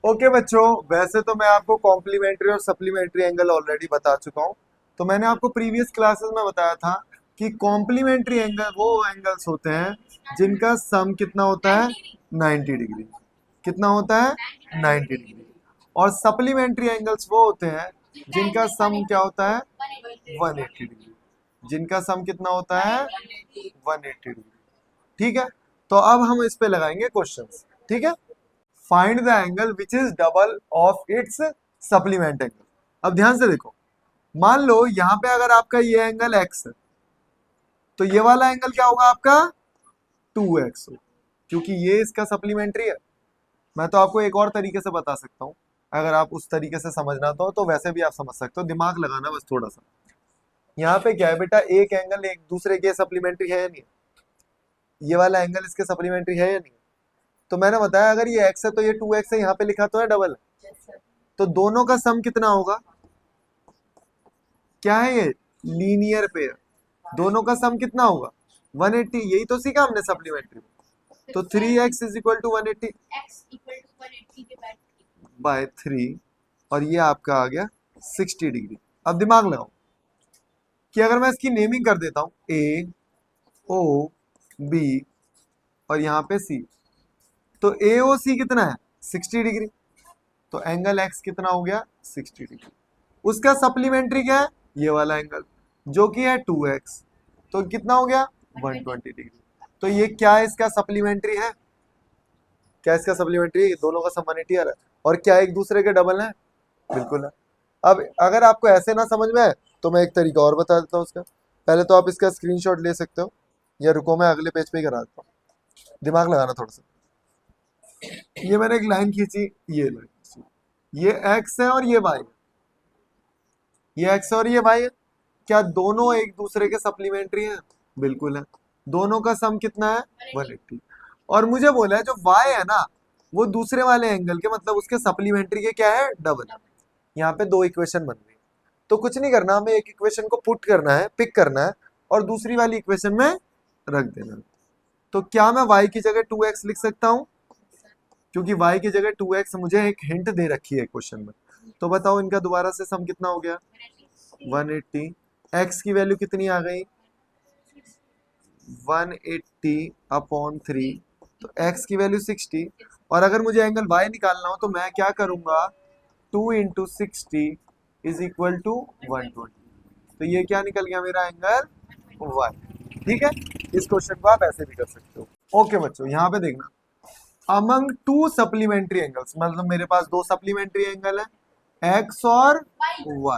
Okay बच्चों, वैसे तो मैं आपको कॉम्प्लीमेंट्री और सप्लीमेंट्री एंगल ऑलरेडी बता चुका हूँ। तो मैंने आपको प्रीवियस क्लासेस में बताया था कि कॉम्प्लीमेंट्री एंगल वो एंगल्स होते हैं जिनका सम कितना होता है 90 डिग्री। कितना होता है 90 डिग्री। और सप्लीमेंट्री एंगल्स वो होते हैं जिनका सम क्या होता है 180 डिग्री। जिनका सम कितना होता है 180 डिग्री। ठीक है, तो अब हम इस पे लगाएंगे क्वेश्चंस। ठीक है, find the angle which is double of its supplement angle. अब ध्यान से देखो, मान लो यहां पे अगर आपका ये एंगल x है तो ये वाला एंगल क्या होगा आपका 2x हो, क्योंकि ये इसका सप्लीमेंट्री है। मैं तो आपको एक और तरीके से बता सकता हूं, अगर आप उस तरीके से समझना तो वैसे भी आप समझ सकते हो, दिमाग लगाना बस थोड़ा सा। यहाँ पे क्या है बेटा, एक एंगल एक दूसरे के सप्लीमेंट्री है या नहीं? ये वाला एंगल इसके सप्लीमेंट्री है या नहीं? तो मैंने बताया अगर ये x है तो ये 2x है, यहाँ पे लिखा तो है डबल। तो दोनों का सम कितना होगा? क्या है ये? Linear pair. दोनों का सम कितना होगा 180। यही तो सीखा हमने सप्लीमेंट्री में। तो 3x is equal to 180 bye 3, और ये आपका आ गया 60 डिग्री। अब दिमाग लगाओ कि अगर मैं इसकी नेमिंग कर देता हूं ए ओ बी और यहाँ पे सी, तो ए ओ सी कितना है 60 डिग्री। तो एंगल एक्स कितना हो गया 60 डिग्री। उसका सप्लीमेंट्री क्या है? ये वाला एंगल जो कि है 2x, तो कितना हो गया 120 डिग्री। तो ये क्या है, इसका सप्लीमेंट्री है? क्या इसका सप्लीमेंट्री है? दोनों का सम 180 आ रहा है, और क्या एक दूसरे के डबल है? बिल्कुल है। अब अगर आपको ऐसे ना समझ में आए तो मैं एक तरीका और बता देता हूँ उसका। पहले तो आप इसका स्क्रीनशॉट ले सकते हो, या रुको मैं अगले पेज पे ही करा देता हूँ। दिमाग लगाना थोड़ा सा। ये मैंने एक लाइन खींची, ये लाइन खींची, ये x है और ये y है। ये x और ये y है। क्या दोनों एक दूसरे के सप्लीमेंट्री हैं? बिल्कुल है। दोनों का सम कितना है 180। और मुझे बोला है जो y है ना, वो दूसरे वाले एंगल के मतलब उसके सप्लीमेंट्री के क्या है डबल। यहाँ पे दो इक्वेशन बन रही है, तो कुछ नहीं करना, हमें एक इक्वेशन को पुट करना है, पिक करना है, और दूसरी वाली इक्वेशन में रख देना है। तो क्या मैं y की जगह 2x लिख सकता हूँ? क्योंकि y की जगह 2x मुझे एक हिंट दे रखी है क्वेश्चन में। तो बताओ इनका दोबारा से सम कितना हो गया 180। x की वैल्यू कितनी आ गई 180 अपॉन 3, तो x की वैल्यू 60। और अगर मुझे एंगल y निकालना हो तो मैं क्या करूंगा 2 इंटू 60 इज इक्वल टू 120। तो ये क्या निकल गया मेरा एंगल y। ठीक है, इस क्वेश्चन को आप ऐसे भी कर सकते हो। ओके बच्चों, यहाँ पे देखना, अमंग टू सप्लीमेंट्री एंगल्स, मतलब मेरे पास दो सप्लीमेंट्री एंगल है x और y।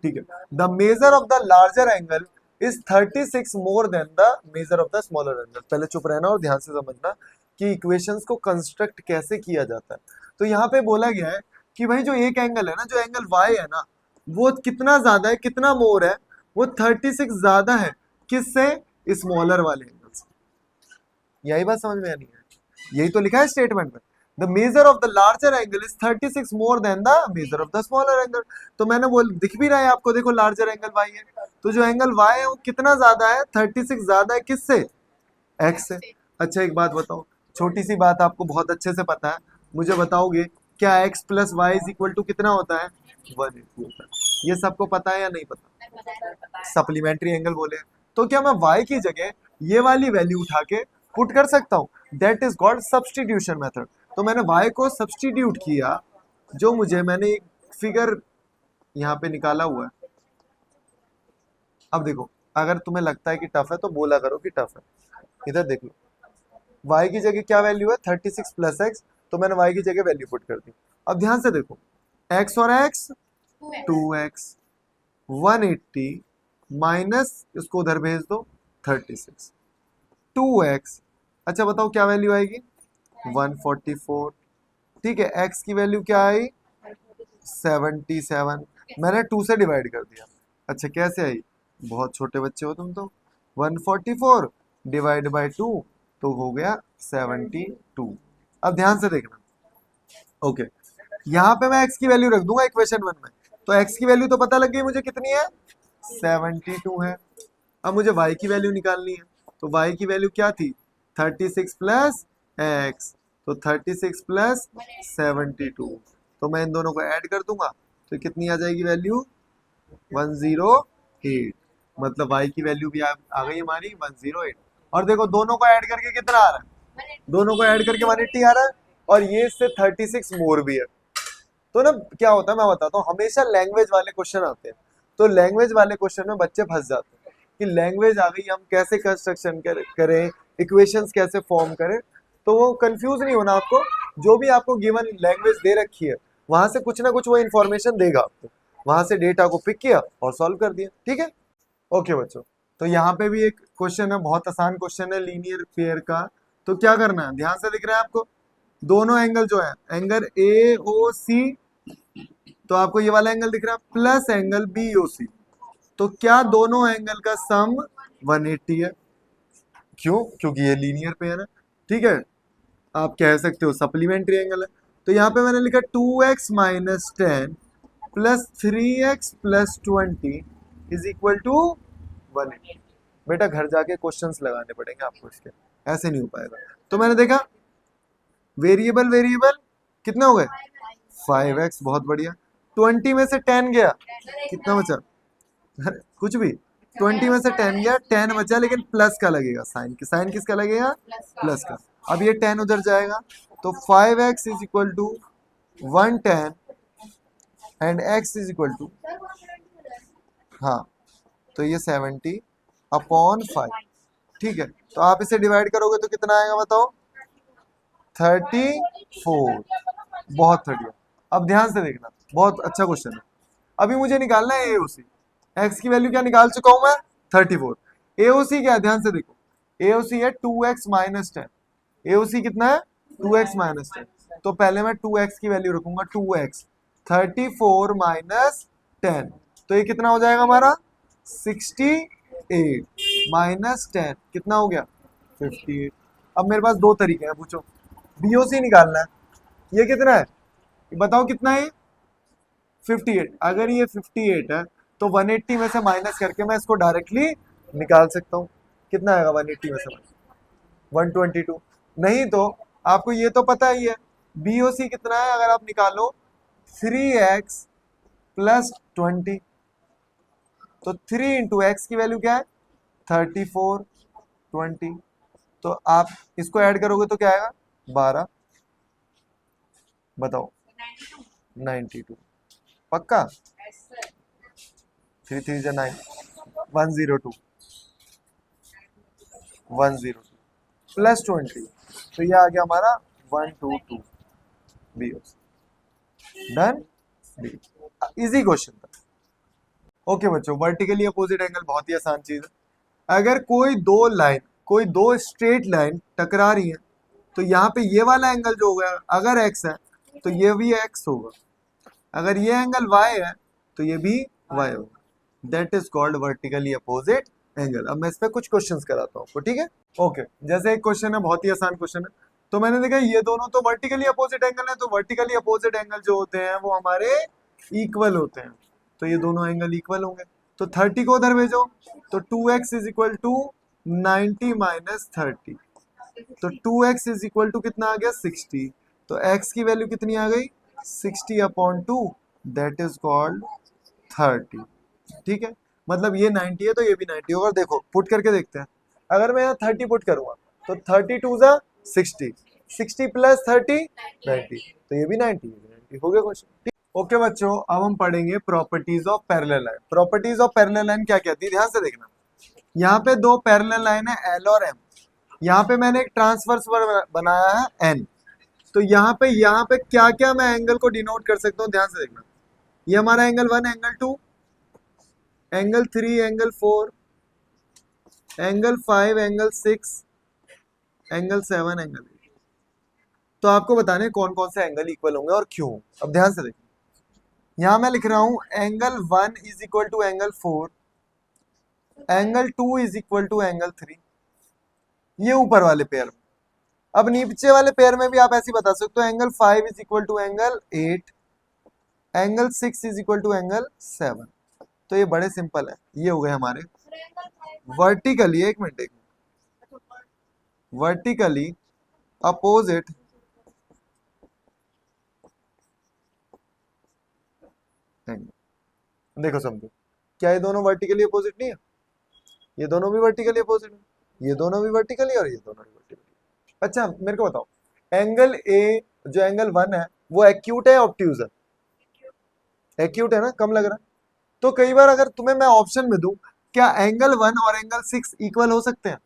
ठीक है, the measure of the larger angle is 36 more than the measure of the smaller angle. पहले चुप रहना और ध्यान से समझना कि इक्वेशंस को कंस्ट्रक्ट कैसे किया जाता है। तो यहाँ पे बोला गया है कि भाई जो एक एंगल है ना, जो एंगल y है ना, वो कितना ज्यादा है, कितना मोर है, वो 36 ज्यादा है किससे? स्मॉलर वाले एंगल से। यही बात समझ में आनी है, यही तो लिखा है स्टेटमेंट में। The measure of the larger angle is 36 more than the measure of the smaller angle. तो मैंने बोल, दिख भी रहा है आपको, देखो लार्जर एंगल y है, तो जो एंगल y है वो कितना ज्यादा है 36 ज्यादा है किससे? x से। अच्छा एक बात बताओ, छोटी सी बात आपको बहुत अच्छे से पता है, मुझे बताओगे क्या x plus y is equal to कितना होता है 180 होता है? ये सबको पता है या नहीं पता? सप्लीमेंट्री एंगल बोले, तो क्या मैं y की जगह ये वाली वैल्यू उठा के पुट कर सकता हूँ? That is called substitution method. तो मैंने y को सब्सटीट्यूट किया, जो मुझे, मैंने एक फिगर यहाँ पे निकाला हुआ है। अब देखो, अगर तुम्हें लगता है कि टफ है तो बोला करो कि टफ है। इधर देख लो, y की जगह क्या वैल्यू है 36 प्लस एक्स, तो मैंने y की जगह वैल्यू पुट कर दी। अब ध्यान से देखो, x और x 2x 180 माइनस इसको उधर भेज दो 36 2x। अच्छा बताओ क्या वैल्यू आएगी 144। ठीक है, x की वैल्यू क्या आई 77, मैंने 2 से डिवाइड कर दिया। अच्छा कैसे आई, बहुत छोटे बच्चे हो तुम तो। 144 डिवाइड बाय 2 तो हो गया 72। अब ध्यान से देखना, ओके, यहाँ पे मैं x की वैल्यू रख दूंगा इक्वेशन 1 में, तो x की वैल्यू तो पता लग गई मुझे कितनी है 72 है। अब मुझे y की वैल्यू निकालनी है, तो y की वैल्यू क्या थी 36 प्लस x, तो 36 प्लस 72, तो मैं इन दोनों को ऐड कर दूंगा तो कितनी आ जाएगी वैल्यू 108, मतलब y की वैल्यू भी आ गई हमारी 108। और देखो दोनों को ऐड करके कितना आ रहा है, दोनों को ऐड करके 180 आ रहा है, और ये इससे 36 मोर भी है। तो ना क्या होता है मैं बताता हूँ, हमेशा लैंग्वेज वाले क्वेश्चन आते हैं, तो लैंग्वेज वाले क्वेश्चन में बच्चे फंस जाते हैं कि लैंग्वेज आ गई, हम कैसे कंस्ट्रक्शन करें, इक्वेशंस कैसे फॉर्म करें। तो वो कंफ्यूज नहीं होना आपको, जो भी आपको गिवन लैंग्वेज दे रखी है वहां से कुछ ना कुछ वो इन्फॉर्मेशन देगा आपको, वहां से डेटा को पिक किया और सॉल्व कर दिया। ठीक है, ओके बच्चों। तो यहाँ पे भी एक क्वेश्चन है, बहुत आसान क्वेश्चन है लीनियर पेयर का। तो क्या करना है, ध्यान से दिख रहा है आपको, दोनों एंगल जो है, एंगल ए ओ सी, तो आपको ये वाला एंगल दिख रहा है, प्लस एंगल बी ओ सी, तो क्या दोनों एंगल का सम 180 है? क्यों? क्योंकि ये लीनियर पेयर है। ठीक है, आप कह सकते हो सप्लीमेंट्री एंगल है। तो यहाँ पे मैंने लिखा 2x minus 10 plus 3x plus 20 is equal to 180। बेटा घर जाके क्वेश्चंस लगाने पड़ेंगे आपको इसके, ऐसे नहीं हो पाएगा। तो मैंने देखा वेरिएबल वेरिएबल कितने हो गए 5x, बहुत बढ़िया। 20 में से 10 गया, कितना बचा? कुछ भी, 20 में से 10 गया, 10 बचा, लेकिन प्लस का लगेगा साइन, साइन किसका लगेगा? प्लस का। अब ये 10 उधर जाएगा, तो 5x is equal to 110 and x is equal to, हाँ तो ये 70 अपॉन 5। ठीक है, तो आप इसे डिवाइड करोगे तो कितना आएगा बताओ? 34। बहुत बढ़िया। अब ध्यान से देखना, बहुत अच्छा क्वेश्चन है। अभी मुझे निकालना है एओसी, एक्स की वैल्यू क्या निकाल चुका हूं मैं? 34। एओसी क्या है, ध्यान से देखो, एओसी है 2x माइनस 10। एओसी कितना है? 2x minus 10। तो पहले मैं 2x की वैल्यू रखूंगा, 2x 34 माइनस 10, तो ये कितना हो जाएगा हमारा? 68 माइनस 10 कितना हो गया? 58। अब मेरे पास दो तरीके हैं, पूछो। बीओसी निकालना है, ये कितना है बताओ, कितना है? 58। अगर ये 58 है तो 180 में से माइनस करके मैं इसको डायरेक्टली निकाल सकता हूँ। कितना आएगा 180 में से? 122। नहीं तो आपको ये तो पता ही है, बीओसी कितना है, अगर आप निकालो 3x प्लस 20, तो 3 इंटू एक्स की वैल्यू क्या है? 34, 20, तो आप इसको ऐड करोगे तो क्या आएगा? 12, बताओ 92। पक्का? 3 3 जा 9, 102, 102 प्लस 20, तो ये आ गया हमारा 122। Be done, be. Easy question था। ओके बच्चों, वर्टिकली अपोजिट एंगल बहुत ही आसान चीज है। अगर कोई दो स्ट्रेट लाइन टकरा रही है, तो यहाँ पे ये वाला एंगल जो होगा, अगर x है तो ये भी x होगा, अगर ये एंगल y है तो ये भी y होगा। That is called vertically opposite angle. अब मैं इस पे कुछ क्वेश्चंस कराता हूँ आपको, ठीक है? ओके, जैसे एक क्वेश्चन है, बहुत ही आसान क्वेश्चन है। तो मैंने देखा ये दोनों तो वर्टिकली अपोजिट एंगल है, तो वर्टिकली अपोजिट एंगल जो होते हैं वो हमारे इक्वल होते हैं, तो ये दोनों एंगल इक्वल होंगे। तो 30 को उधर भेजो, तो 2x is equal to 90 minus 30, तो 2x इज इक्वल टू कितना आ गया? 60। तो x की वैल्यू कितनी आ गई? 60 अपॉन 2, दैट इज कॉल्ड 30। ठीक है, मतलब ये 90 है तो ये भी 90 होगा। देखो पुट करके देखते हैं, अगर मैं यहाँ 30 पुट करूंगा तो 30 टू जा 60, 60 प्लस 30 90, तो ये भी 90 हो गया क्वेश्चन। ओके बच्चों, अब हम पढ़ेंगे properties of parallel line. Properties of parallel line क्या कहती है, ध्यान से देखना। यहाँ पे दो पैरेलल लाइन है L और M, यहाँ पे मैंने एक ट्रांसवर्स बनाया है N, तो यहाँ पे क्या क्या मैं एंगल को डिनोट कर सकता हूँ, ध्यान से देखना। ये हमारा angle 1, angle 2, angle 3, angle 4, angle 5, angle 6, angle 7, angle 8। तो आपको बताने कौन कौन से एंगल इक्वल होंगे और क्यों। अब ध्यान से देखना, यहां मैं लिख रहा हूं angle 1 is equal to angle 4, angle 2 is equal to angle 3, ये ऊपर वाले पेयर में। अब नीचे वाले पेयर में भी आप ऐसे बता सकते हो, angle 5 is equal to angle 8, angle 6 is equal to angle 7। तो ये बड़े सिंपल है, ये हो गए हमारे वर्टिकली, एक मिनट, वर्टिकली अपोजिट एंगल। देखो समझो, क्या ये दोनों वर्टिकली अपोजिट नहीं है? ये दोनों भी वर्टिकली अपोजिट है, ये दोनों भी वर्टिकली और ये दोनों भी वर्टिकली। अच्छा मेरे को बताओ, एंगल ए जो एंगल 1 है वो एक्यूट है ऑब्ट्यूज है? एक्यूट है ना, कम लग रहा है। तो कई बार अगर तुम्हें मैं ऑप्शन में दूं, क्या एंगल 1 और एंगल 6 इक्वल हो सकते हैं?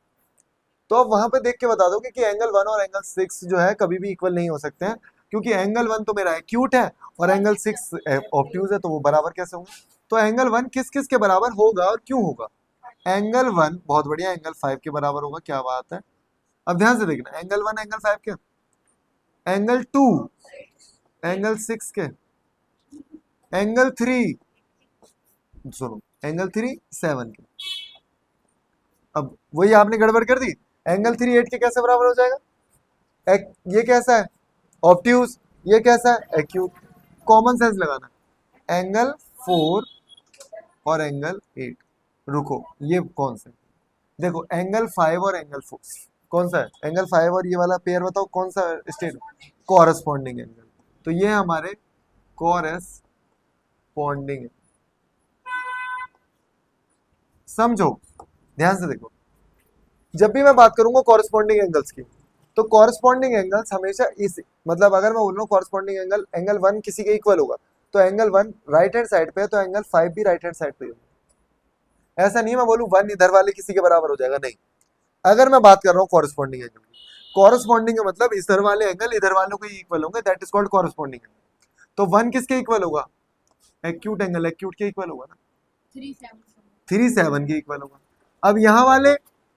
तो आप वहां पे देख के बता दोगे कि एंगल 1 और एंगल 6 जो है कभी भी इक्वल नहीं हो सकते हैं, क्योंकि एंगल 1 तो मेरा एक्यूट है और एंगल 6 ऑब्ट्यूज है, तो वो बराबर कैसे होंगे? तो एंगल 1 किस किस के बराबर होगा और क्यों होगा? एंगल 1 बहुत बढ़िया एंगल 5 के बराबर होगा, क्या बात है। अब ध्यान से देखना, एंगल 1 एंगल 5 के, एंगल 2 एंगल 6 के, एंगल 3 सुनो एंगल 3 7 के। अब वही आपने गड़बड़ कर दी, एंगल 3 8 के कैसे बराबर हो जाएगा? ये कैसा है? ऑब्ट्यूज। ये कैसा है? एक्यूट। कॉमन सेंस लगाना, एंगल 4 और एंगल 8। रुको, ये कौन से? देखो एंगल 5 और एंगल 4 कौन सा है? एंगल 5 और ये वाला पेयर बताओ कौन सा स्टेट? Corresponding angle. तो ये हमारे कॉरस्पॉन्डिंग, समझो ध्यान से देखो, जब भी मैं बात करूंगा कॉरस्पॉन्डिंग एंगल्स की, तो कॉरस्पॉन्डिंग एंगल्स हमेशा इस, मतलब अगर मैं बोल रहा हूँ कॉरस्पॉन्डिंग एंगल एंगल 1 किसी के इक्वल होगा, तो एंगल 1 राइट हैंड साइड पे है, तो एंगल 5 भी राइट हैंड साइड पे होगा। ऐसा नहीं है मैं बोलूँ 1 इधर वाले किसी के बराबर हो जाएगा, नहीं। अगर मैं बात कर रहा हूँ कॉरस्पॉन्डिंग एंगल की, कॉरस्पॉन्डिंग का मतलब इधर वाले एंगल इधर वालों के इक्वल होंगे, that is called corresponding angle. तो 1 किसके इक्वल होगा? एक्यूट एंगल एक्यूट के इक्वल होगा ना, 3 7 के इक्वल होगा। अब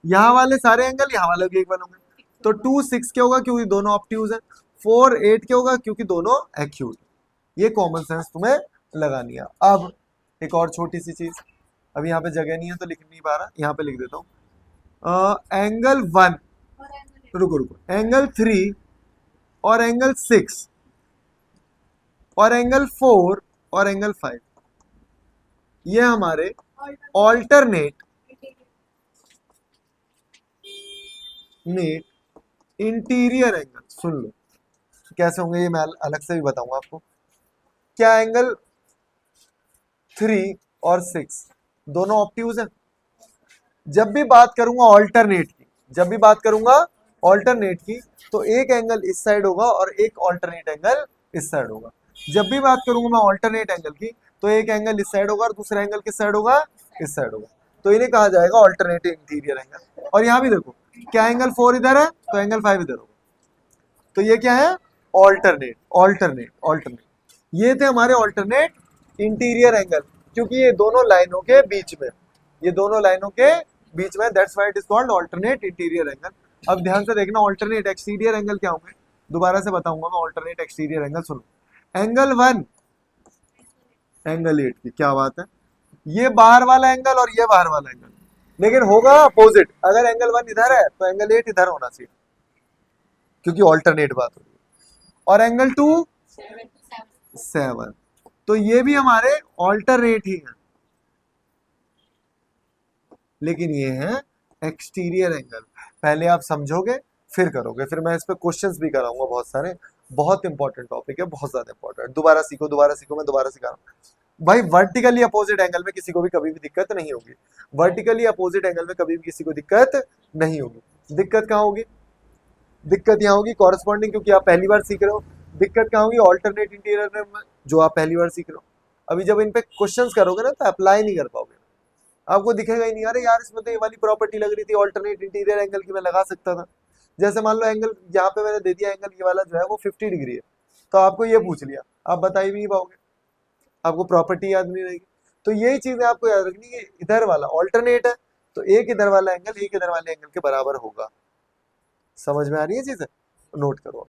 यहाँ वाले सारे एंगल यहाँ वालों के इक्वल होंगे, तो 2 6 के होगा क्योंकि दोनों ऑब्ट्यूज है, 4 8 के होगा क्योंकि दोनों एक्यूट। ये कॉमन सेंस तुम्हें लगानी है। अब एक और छोटी सी चीज, अब यहाँ पे जगह नहीं है तो लिख नहीं पा रहा, यहाँ पे लिख देता हूँ। एंगल 1, रुको रुको, एंगल 3 और एंगल 6 और एंगल 4 और एंगल 5, ये हमारे ऑल्टरनेट इंटीरियर एंगल। सुन लो कैसे होंगे ये, मैं अलग से भी बताऊंगा आपको। क्या एंगल 3 और 6 दोनों ऑब्ट्यूज हैं? जब भी बात करूंगा ऑल्टरनेट की, जब भी बात करूंगा ऑल्टरनेट की, तो एक एंगल इस साइड होगा और एक ऑल्टरनेट एंगल इस साइड होगा। जब भी बात करूंगा मैं ऑल्टरनेट एंगल की, तो एक एंगल इस साइड होगा और दूसरा एंगल किस साइड होगा? इस साइड होगा। तो इन्हें कहा जाएगा ऑल्टरनेट इंटीरियर एंगल। और यहाँ भी देखो, क्या एंगल 4 इधर है तो एंगल 5 इधर होगा, तो ये क्या है? Alternate alternate alternate. ये थे हमारे ऑल्टरनेट इंटीरियर एंगल, क्योंकि ये दोनों लाइनों के बीच में, ये दोनों लाइनों के बीच में, that's why it is called alternate interior angle. अब ध्यान से देखना, ऑल्टरनेट एक्सटीरियर एंगल क्या होंगे, दोबारा से बताऊंगा मैं। ऑल्टरनेट एक्सटीरियर एंगल सुनो, एंगल 1 एंगल 8 की, क्या बात है, ये बाहर वाला एंगल और ये बाहर वाला एंगल, लेकिन होगा अपोजिट। अगर एंगल 1 इधर है तो एंगल 8 इधर होना चाहिए, क्योंकि ऑल्टरनेट बात हो रही है। और एंगल 2 7, तो ये भी हमारे ऑल्टरनेट ही है, लेकिन ये है एक्सटीरियर एंगल। पहले आप समझोगे फिर करोगे, फिर मैं इस पे क्वेश्चंस भी कराऊंगा बहुत सारे। बहुत इंपॉर्टेंट टॉपिक है, बहुत ज्यादा इंपॉर्टेंट। दोबारा सीखो दोबारा सीखो, मैं दोबारा सिखा रहा हूँ भाई। वर्टिकली अपोजिट एंगल में किसी को भी कभी भी दिक्कत नहीं होगी, वर्टिकली अपोजिट एंगल में कभी भी किसी को दिक्कत नहीं होगी। दिक्कत कहाँ होगी? दिक्कत यहाँ होगी कॉरेस्पॉन्डिंग, क्योंकि आप पहली बार सीख रहे हो। दिक्कत कहाँ होगी? ऑल्टरनेट इंटीरियर में, जो आप पहली बार सीख रहे हो। अभी जब इन पे क्वेश्चंस करोगे ना तो अप्लाई नहीं कर पाओगे, आपको दिखेगा ही नहीं, अरे यार इसमें तो ये वाली प्रॉपर्टी लग रही थी ऑल्टरनेट इंटीरियर एंगल की, मैं लगा सकता था। जैसे मान लो एंगल यहाँ पे मैंने दे दिया, एंगल ये वाला जो है वो 50 डिग्री है, तो आपको ये पूछ लिया, आप बता ही नहीं पाओगे, आपको प्रॉपर्टी याद नहीं रहेगी। तो यही चीजें आपको याद रखनी है, इधर वाला ऑल्टरनेट है तो एक इधर वाला एंगल एक इधर वाले एंगल के बराबर होगा। समझ में आ रही है चीजें? नोट करो।